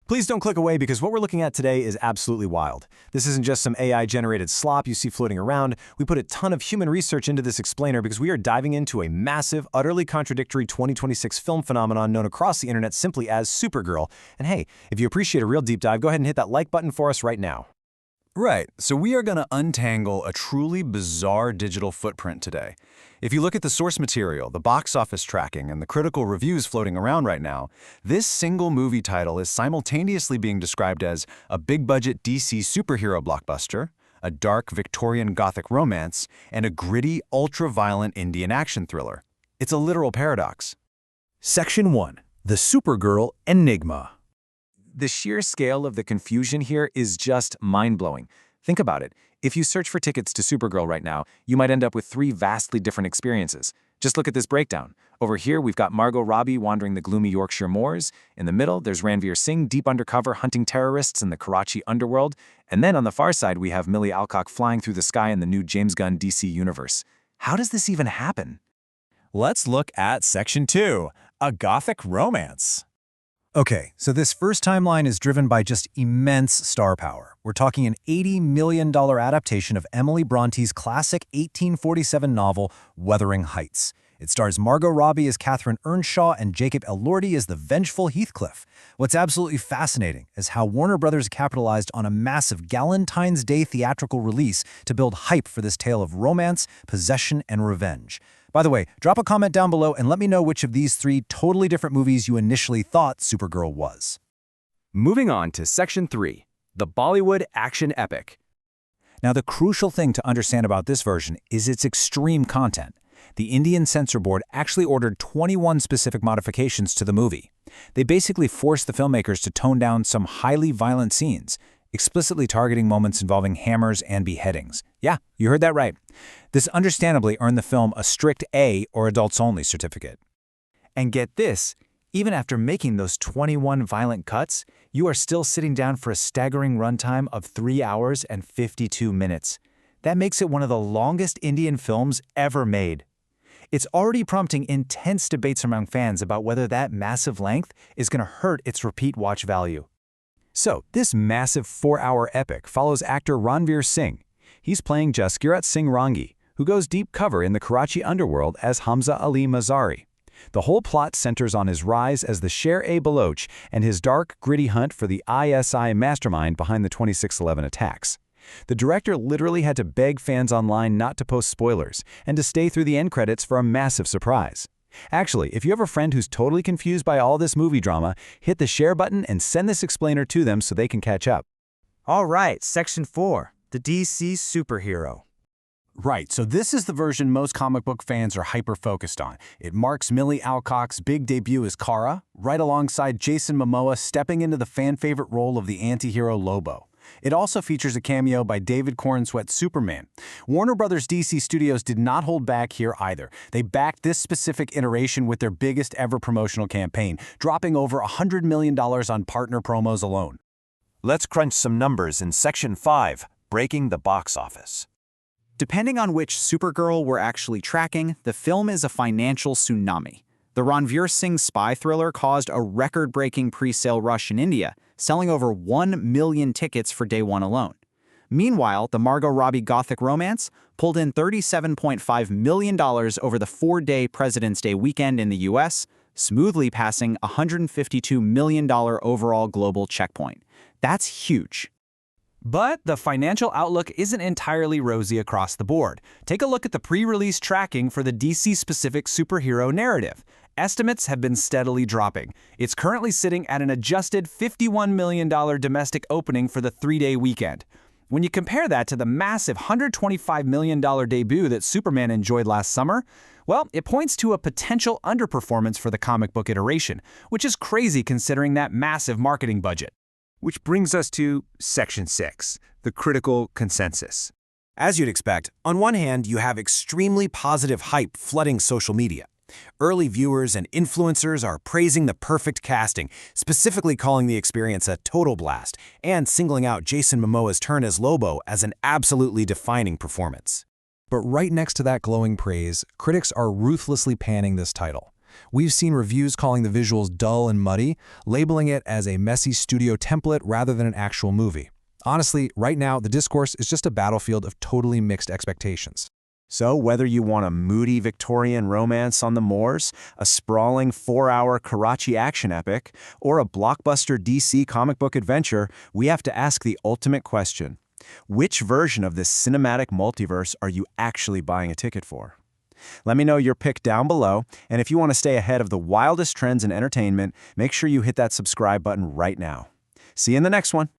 Please don't click away because what we're looking at today is absolutely wild. This isn't just some AI-generated slop you see floating around. We put a ton of human research into this explainer because we are diving into a massive, utterly contradictory 2026 film phenomenon known across the internet simply as Supergirl. And hey, if you appreciate a real deep dive, go ahead and hit that like button for us right now. Right, so we are going to untangle a truly bizarre digital footprint today. If you look at the source material, the box office tracking, and the critical reviews floating around right now, this single movie title is simultaneously being described as a big-budget DC superhero blockbuster, a dark Victorian Gothic romance, and a gritty, ultra-violent Indian action thriller. It's a literal paradox. Section 1. The Supergirl Enigma. The sheer scale of the confusion here is just mind-blowing. Think about it. If you search for tickets to Supergirl right now, you might end up with 3 vastly different experiences. Just look at this breakdown. Over here, we've got Margot Robbie wandering the gloomy Yorkshire moors. In the middle, there's Ranveer Singh deep undercover hunting terrorists in the Karachi underworld. And then on the far side, we have Millie Alcock flying through the sky in the new James Gunn DC universe. How does this even happen? Let's look at Section 2. A Gothic Romance. Okay, so this first timeline is driven by just immense star power. We're talking an $80 million adaptation of Emily Bronte's classic 1847 novel, Wuthering Heights. It stars Margot Robbie as Catherine Earnshaw and Jacob Elordi as the vengeful Heathcliff. What's absolutely fascinating is how Warner Brothers capitalized on a massive Galentine's Day theatrical release to build hype for this tale of romance, possession, and revenge. By the way, drop a comment down below and let me know which of these 3 totally different movies you initially thought Supergirl was. Moving on to Section 3, the Bollywood action epic. Now, the crucial thing to understand about this version is its extreme content. The Indian censor board actually ordered 21 specific modifications to the movie. They basically forced the filmmakers to tone down some highly violent scenes, explicitly targeting moments involving hammers and beheadings. Yeah, you heard that right. This understandably earned the film a strict A or adults-only certificate. And get this, even after making those 21 violent cuts, you are still sitting down for a staggering runtime of 3 hours and 52 minutes. That makes it one of the longest Indian films ever made. It's already prompting intense debates among fans about whether that massive length is going to hurt its repeat watch value. So, this massive 4-hour epic follows actor Ranveer Singh. He's playing Jaskirat Singh Rangi, who goes deep cover in the Karachi underworld as Hamza Ali Mazari. The whole plot centers on his rise as the Sher-e-Baloch and his dark, gritty hunt for the ISI mastermind behind the 26/11 attacks. The director literally had to beg fans online not to post spoilers and to stay through the end credits for a massive surprise. Actually, if you have a friend who's totally confused by all this movie drama, hit the share button and send this explainer to them so they can catch up. All right, Section 4, the DC superhero. Right, so this is the version most comic book fans are hyper-focused on. It marks Millie Alcock's big debut as Kara, right alongside Jason Momoa stepping into the fan-favorite role of the anti-hero Lobo. It also features a cameo by David Corenswet's Superman. Warner Brothers DC Studios did not hold back here either. They backed this specific iteration with their biggest ever promotional campaign, dropping over $100 million on partner promos alone. Let's crunch some numbers in Section 5, breaking the box office. Depending on which Supergirl we're actually tracking, the film is a financial tsunami. The Ranveer Singh spy thriller caused a record-breaking pre-sale rush in India, selling over 1 million tickets for day 1 alone. Meanwhile, the Margot Robbie Gothic romance pulled in $37.5 million over the 4-day President's Day weekend in the US, smoothly passing a $152 million overall global checkpoint. That's huge. But the financial outlook isn't entirely rosy across the board. Take a look at the pre-release tracking for the DC-specific superhero narrative. Estimates have been steadily dropping. It's currently sitting at an adjusted $51 million domestic opening for the 3-day weekend. When you compare that to the massive $125 million debut that Superman enjoyed last summer, well, it points to a potential underperformance for the comic book iteration, which is crazy considering that massive marketing budget. Which brings us to Section 6, the critical consensus. As you'd expect, on one hand, you have extremely positive hype flooding social media. Early viewers and influencers are praising the perfect casting, specifically calling the experience a total blast, and singling out Jason Momoa's turn as Lobo as an absolutely defining performance. But right next to that glowing praise, critics are ruthlessly panning this title. We've seen reviews calling the visuals dull and muddy, labeling it as a messy studio template rather than an actual movie. Honestly, right now, the discourse is just a battlefield of totally mixed expectations. So whether you want a moody Victorian romance on the moors, a sprawling 4-hour Karachi action epic, or a blockbuster DC comic book adventure, we have to ask the ultimate question. Which version of this cinematic multiverse are you actually buying a ticket for? Let me know your pick down below, and if you want to stay ahead of the wildest trends in entertainment, make sure you hit that subscribe button right now. See you in the next one.